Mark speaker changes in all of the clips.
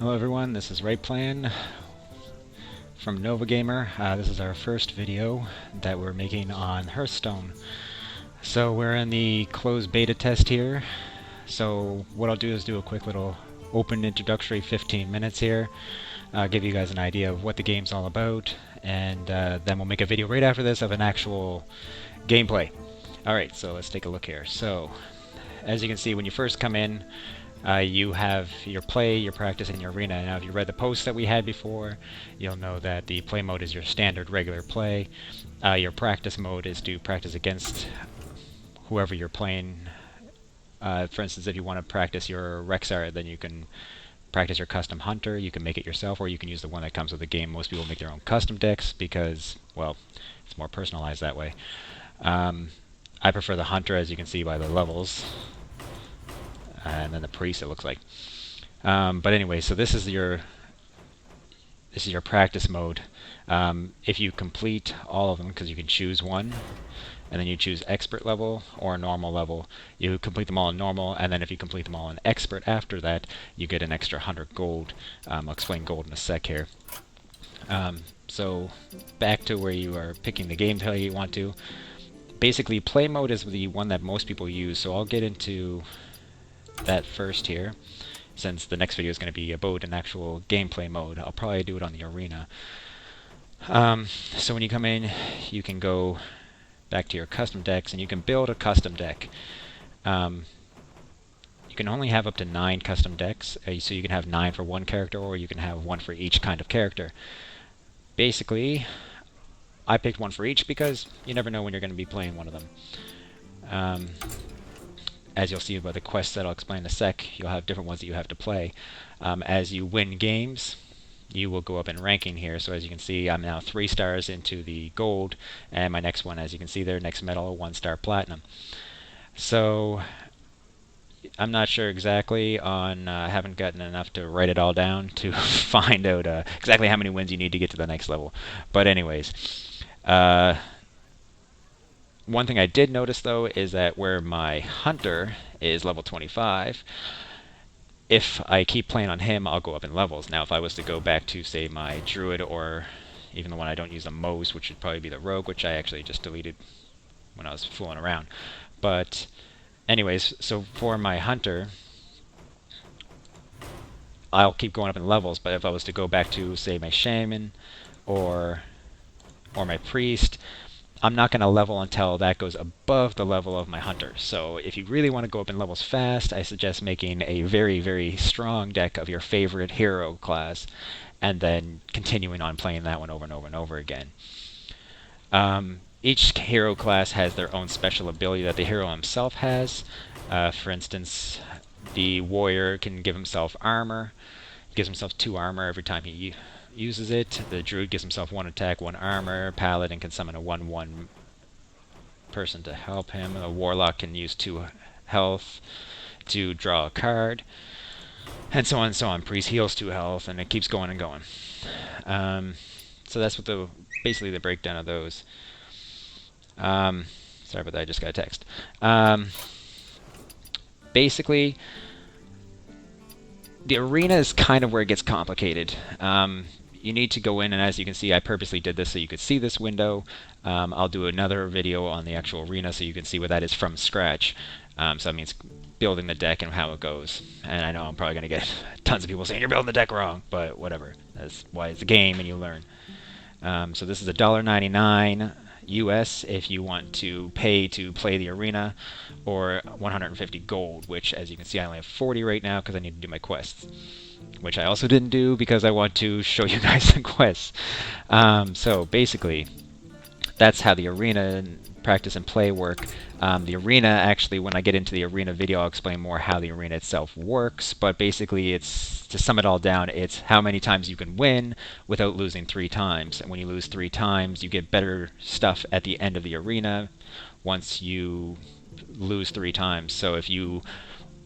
Speaker 1: Hello everyone, this is Rightplan from Nova Gamer. This is our first video that we're making on Hearthstone. So we're in the closed beta test here. So what I'll do is do a quick little open introductory 15 minutes here, give you guys an idea of what the game's all about, and then we'll make a video right after this of an actual gameplay. Alright, so let's take a look here. So, as you can see, when you first come in, you have your play, your practice, and your arena. Now, if you read the posts that we had before, you'll know that the play mode is your standard regular play. Your practice mode is to practice against whoever you're playing. For instance, if you want to practice your Rexar, then you can practice your custom hunter. You can make it yourself, or you can use the one that comes with the game. Most people make their own custom decks because, well, it's more personalized that way. I prefer the hunter, as you can see by the levels. And then the priest, it looks like. But anyway, so this is your practice mode. If you complete all of them, because you can choose one, and then you choose expert level or normal level, you complete them all in normal, and then if you complete them all in expert after that, you get an extra 100 gold. I'll explain gold in a sec here. So back to where you are picking the gameplay you want to. Basically, play mode is the one that most people use, so I'll get into that first here, since the next video is going to be about an actual gameplay mode. I'll probably do it on the arena. So when you come in, you can go back to your custom decks, and you can build a custom deck. You can only have up to 9 custom decks, so you can have 9 for one character, or you can have 1 for each kind of character. Basically, I picked 1 for each because you never know when you're going to be playing one of them. As you'll see by the quests that I'll explain in a sec, you'll have different ones that you have to play. As you win games, you will go up in ranking here. So as you can see, I'm now 3 stars into the gold, and my next one, as you can see there, next medal, 1-star platinum. So I'm not sure exactly on, I haven't gotten enough to write it all down to find out exactly how many wins you need to get to the next level. But anyways, one thing I did notice, though, is that where my hunter is level 25, if I keep playing on him, I'll go up in levels. Now, if I was to go back to, say, my druid, or even the one I don't use the most, which would probably be the rogue, which I actually just deleted when I was fooling around. But anyways, so for my hunter, I'll keep going up in levels, but if I was to go back to, say, my shaman or my priest, I'm not going to level until that goes above the level of my hunter. So if you really want to go up in levels fast, I suggest making a very, very strong deck of your favorite hero class, and then continuing on playing that one over and over and over again. Each hero class has their own special ability that the hero himself has. For instance, the warrior can give himself armor. He gives himself 2 armor every time he uses it. The druid gives himself 1 attack, 1 armor. Paladin can summon a 1/1 person to help him. The warlock can use 2 health to draw a card, and so on and so on. Priest heals 2 health, and it keeps going and going. So that's what basically the breakdown of those. Sorry about that, I just got a text. Basically, the arena is kind of where it gets complicated. You need to go in, and as you can see, I purposely did this so you could see this window. I'll do another video on the actual arena so you can see what that is from scratch. So that means building the deck and how it goes. And I know I'm probably going to get tons of people saying, you're building the deck wrong, but whatever. That's why it's a game and you learn. So this is $1.99 US if you want to pay to play the arena, or 150 gold, which, as you can see, I only have 40 right now because I need to do my quests, which I also didn't do because I want to show you guys the quests. So basically, that's how the arena practice and play work. The arena, actually, when I get into the arena video, I'll explain more how the arena itself works, but basically, it's, to sum it all down, it's how many times you can win without losing 3 times. And when you lose 3 times, you get better stuff at the end of the arena once you lose 3 times. So if you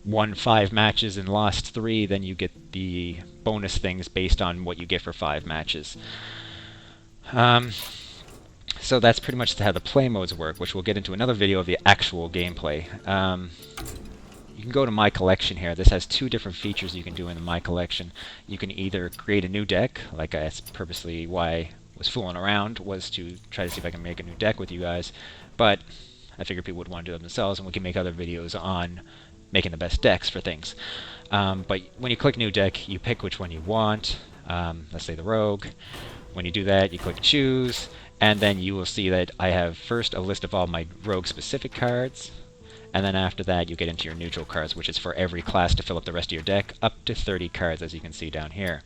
Speaker 1: won 5 matches and lost 3, then you get the bonus things based on what you get for 5 matches. So that's pretty much how the play modes work, which we'll get into another video of the actual gameplay. you can go to My Collection here. This has two different features you can do in the My Collection. You can either create a new deck, like that's purposely why I was fooling around, was to try to see if I can make a new deck with you guys. But I figured people would want to do them themselves, and we can make other videos on making the best decks for things. But when you click New Deck, you pick which one you want. Let's say the Rogue. When you do that, you click Choose, and then you will see that I have first a list of all my Rogue-specific cards, and then after that you get into your neutral cards, which is for every class to fill up the rest of your deck, up to 30 cards, as you can see down here.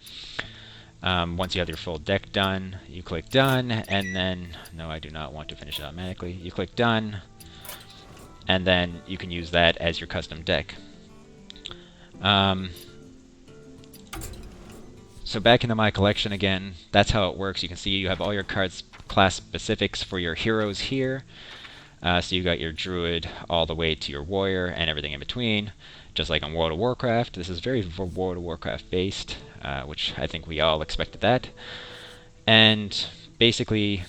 Speaker 1: Once you have your full deck done, you click Done, and then, no, I do not want to finish it automatically. You click Done, and then you can use that as your custom deck. So back into My Collection again, that's how it works. You can see you have all your cards class specifics for your heroes here. So you got your Druid all the way to your Warrior and everything in between. Just like on World of Warcraft, this is very World of Warcraft based, which I think we all expected that. And basically,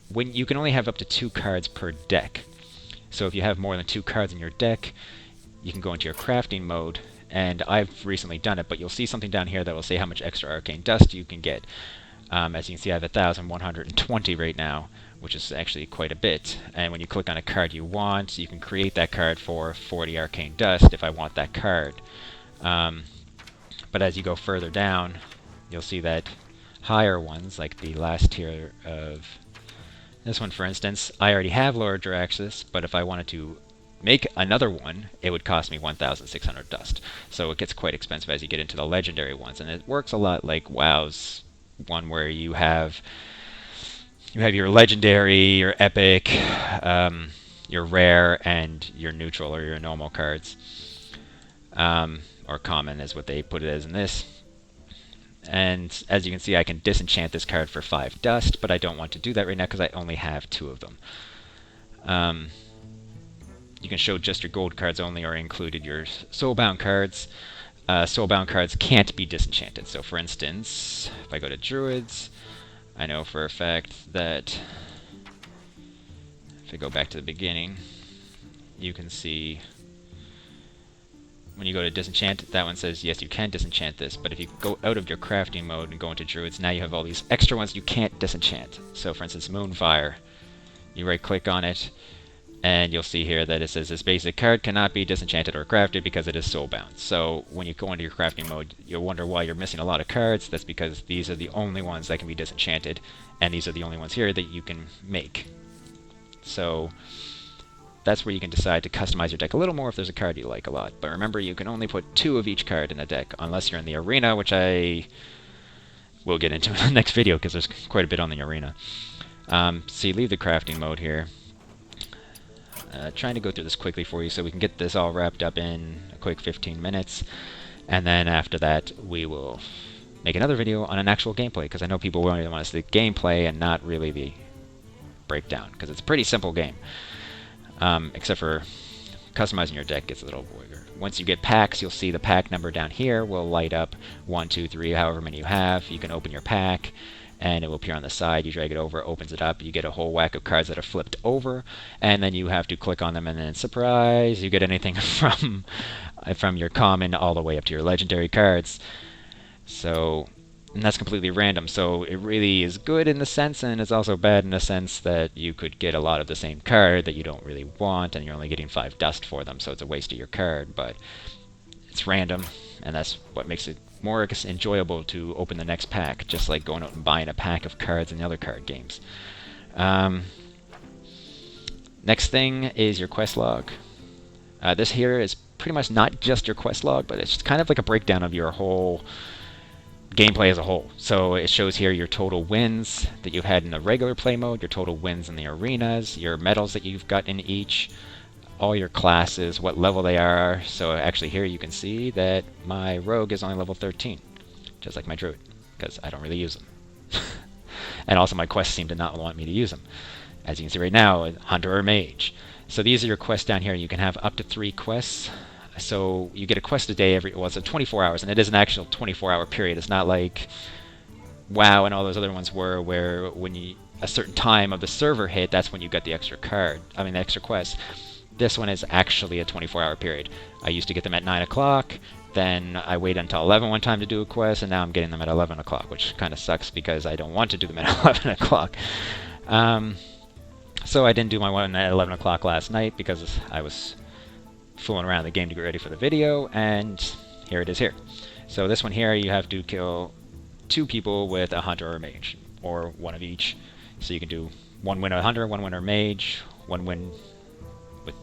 Speaker 1: when you can only have up to 2 cards per deck. So if you have more than 2 cards in your deck, you can go into your crafting mode, and I've recently done it, but you'll see something down here that will say how much extra arcane dust you can get. As you can see, I have 1,120 right now, which is actually quite a bit. And when you click on a card you want, you can create that card for 40 arcane dust if I want that card. But as you go further down, you'll see that higher ones, like the last tier of this one, for instance, I already have Lord Jaraxxus, but if I wanted to make another one, it would cost me 1,600 dust. So it gets quite expensive as you get into the legendary ones, and it works a lot like WoW's one, where you have your legendary, your epic, your rare, and your neutral or your normal cards, or common is what they put it as in this. And as you can see, I can disenchant this card for 5 dust, but I don't want to do that right now because I only have 2 of them. You can show just your gold cards only, or included your soulbound cards. Soulbound cards can't be disenchanted. So for instance, if I go to Druids, I know for a fact that if I go back to the beginning, you can see when you go to disenchant, that one says yes, you can disenchant this, but if you go out of your crafting mode and go into Druids, now you have all these extra ones you can't disenchant. So for instance, Moonfire, you right click on it, and you'll see here that it says this basic card cannot be disenchanted or crafted because it is soulbound. So when you go into your crafting mode, you'll wonder why you're missing a lot of cards. That's because these are the only ones that can be disenchanted, and these are the only ones here that you can make. So that's where you can decide to customize your deck a little more if there's a card you like a lot. But remember, you can only put 2 of each card in a deck, unless you're in the arena, which I will get into in the next video because there's quite a bit on the arena. So you leave the crafting mode here. Trying to go through this quickly for you so we can get this all wrapped up in a quick 15 minutes. And then after that, we will make another video on an actual gameplay, because I know people really want to see the gameplay and not really the breakdown, because it's a pretty simple game. Except for customizing your deck gets a little weirder. Once you get packs, you'll see the pack number down here will light up 1, 2, 3, however many you have. You can open your pack, and it will appear on the side. You drag it over, it opens it up. You get a whole whack of cards that are flipped over, and then you have to click on them, and then surprise, you get anything from your common all the way up to your legendary cards. So, and that's completely random, so it really is good in the sense, and it's also bad in the sense that you could get a lot of the same card that you don't really want, and you're only getting 5 dust for them, so it's a waste of your card. But it's random, and that's what makes it more enjoyable to open the next pack, just like going out and buying a pack of cards in the other card games. Next thing is your quest log. This here is pretty much not just your quest log, but it's kind of like a breakdown of your whole gameplay as a whole. So it shows here your total wins that you've had in the regular play mode, your total wins in the arenas, your medals that you've got in each, all your classes, what level they are. So actually here you can see that my rogue is only level 13, just like my druid, because I don't really use them. And also my quests seem to not want me to use them. As you can see right now, hunter or mage. So these are your quests down here. You can have up to 3 quests. So you get a quest a day well, it's a 24 hours, and it is an actual 24-hour period. It's not like WoW and all those other ones were, where when a certain time of the server hit, that's when you got the extra card. I mean, the extra quest. This one is actually a 24-hour period. I used to get them at 9 o'clock, then I waited until 11 one time to do a quest, and now I'm getting them at 11 o'clock, which kind of sucks because I don't want to do them at 11 o'clock. So I didn't do my one at 11 o'clock last night because I was fooling around the game to get ready for the video, and here it is here. So this one here, you have to kill 2 people with a hunter or a mage, or one of each. So you can do 1 win a hunter, 1 win a mage, 1 win with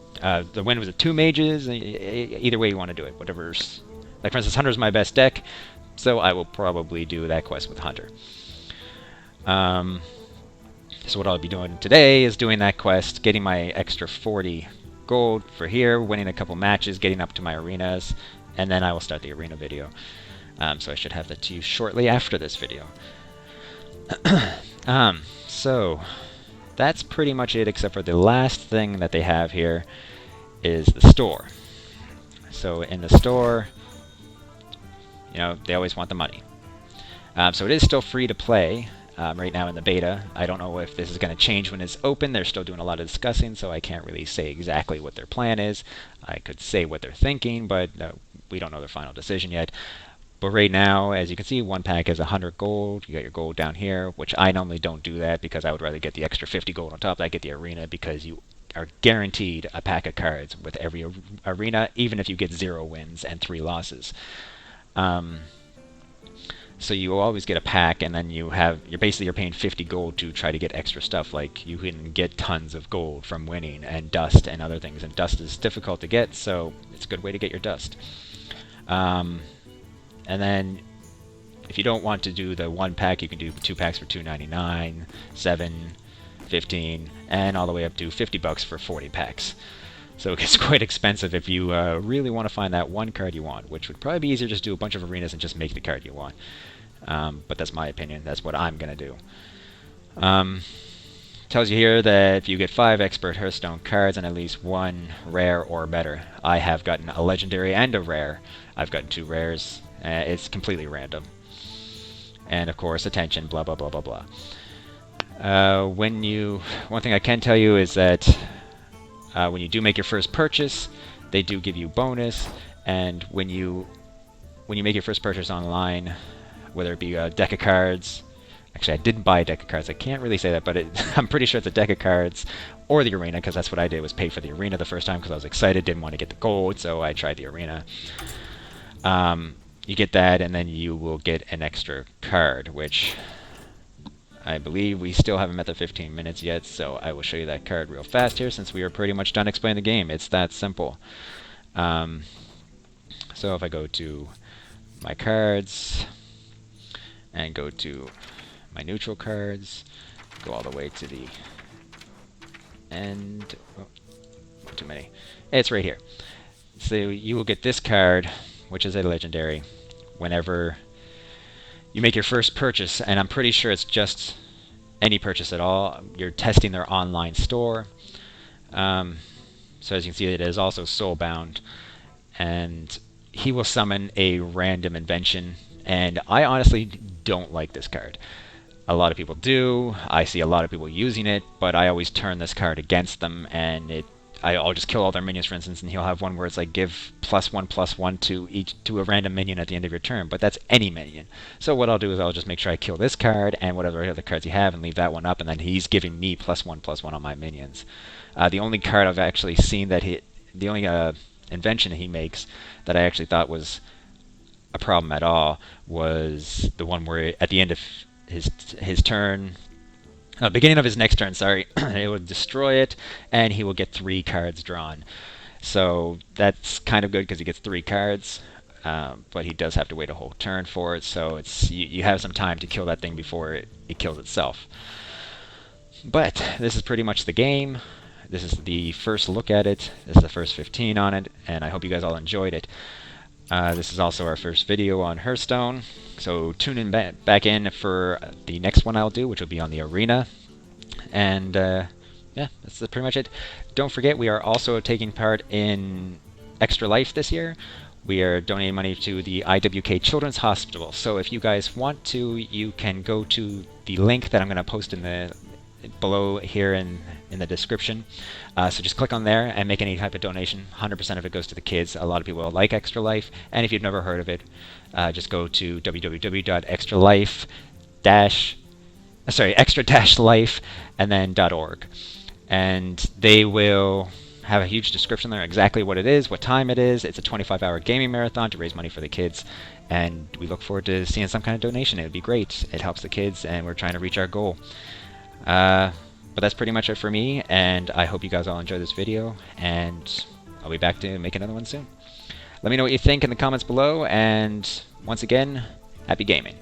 Speaker 1: the win was with 2 mages. Either way you want to do it, whatever's like. For instance, hunter's my best deck, so I will probably do that quest with hunter. So what I'll be doing today is doing that quest, getting my extra 40 gold for here, winning a couple matches, getting up to my arenas, and then I will start the arena video. So I should have that to you shortly after this video. So that's pretty much it, except for the last thing that they have here is the store. So in the store, you know, they always want the money. So it is still free to play right now in the beta. I don't know if this is going to change when it's open. They're still doing a lot of discussing, so I can't really say exactly what their plan is. I could say what they're thinking, but we don't know their final decision yet. But right now, as you can see, one pack is 100 gold. You got your gold down here, which I normally don't do that because I would rather get the extra 50 gold on top of that, get the arena, because you are guaranteed a pack of cards with every arena, even if you get 0 wins and 3 losses. So you always get a pack, and then you're paying 50 gold to try to get extra stuff. Like you can get tons of gold from winning, and dust and other things. And dust is difficult to get, so it's a good way to get your dust. And then if you don't want to do the 1 pack, you can do 2 packs for $2.99, 7, 15, and all the way up to $50 for 40 packs. So it gets quite expensive if you really want to find that 1 card you want, which would probably be easier just do a bunch of arenas and just make the card you want. But that's my opinion. That's what I'm going to do. Tells you here that if you get 5 expert Hearthstone cards and at least 1 rare or better. I have gotten a legendary and a rare. I've gotten 2 rares. It's completely random. And of course, attention, blah, blah, blah, blah, blah. One thing I can tell you is that when you do make your first purchase, they do give you bonus. And when you make your first purchase online, whether it be a deck of cards, actually I didn't buy a deck of cards, I can't really say that, but I'm pretty sure it's a deck of cards or the arena, because that's what I did, was pay for the arena the first time because I was excited, didn't want to get the gold, so I tried the arena. You get that, and then you will get an extra card, which I believe we still haven't met the 15 minutes yet, so I will show you that card real fast here since we are pretty much done explaining the game. It's that simple. So if I go to my cards and go to my neutral cards, go all the way to the end. Oh, too many. It's right here. So you will get this card, which is a legendary, whenever you make your first purchase, and I'm pretty sure it's just any purchase at all. You're testing their online store. So as you can see, it is also soulbound, and he will summon a random invention, and I honestly don't like this card. A lot of people do. I see a lot of people using it, but I always turn this card against them, and I'll just kill all their minions, for instance, and he'll have one where it's like give +1/+1 to a random minion at the end of your turn, but that's any minion. So what I'll do is I'll just make sure I kill this card and whatever other cards you have and leave that one up, and then he's giving me +1/+1 on my minions. The only card I've actually seen that the only invention he makes that I actually thought was a problem at all was the one where at the end of his turn, beginning of his next turn, sorry, it will destroy it, and he will get 3 cards drawn. So that's kind of good because he gets 3 cards, but he does have to wait a whole turn for it, so you have some time to kill that thing before it kills itself. But this is pretty much the game. This is the first look at it. This is the first 15 on it, and I hope you guys all enjoyed it. This is also our first video on Hearthstone, so tune in back in for the next one I'll do, which will be on the arena. And yeah, that's pretty much it. Don't forget, we are also taking part in Extra Life this year. We are donating money to the IWK Children's Hospital. So if you guys want to, you can go to the link that I'm going to post in the below here in the description. So just click on there and make any type of donation. 100% of it goes to the kids. A lot of people like Extra Life, and if you've never heard of it, just go to extra-life and then .org, and they will have a huge description there, exactly what it is, what time it is. It's a 25-hour gaming marathon to raise money for the kids, and we look forward to seeing some kind of donation. It would be great. It helps the kids, and we're trying to reach our goal. But that's pretty much it for me, and I hope you guys all enjoy this video, and I'll be back to make another one soon. Let me know what you think in the comments below, and once again, happy gaming.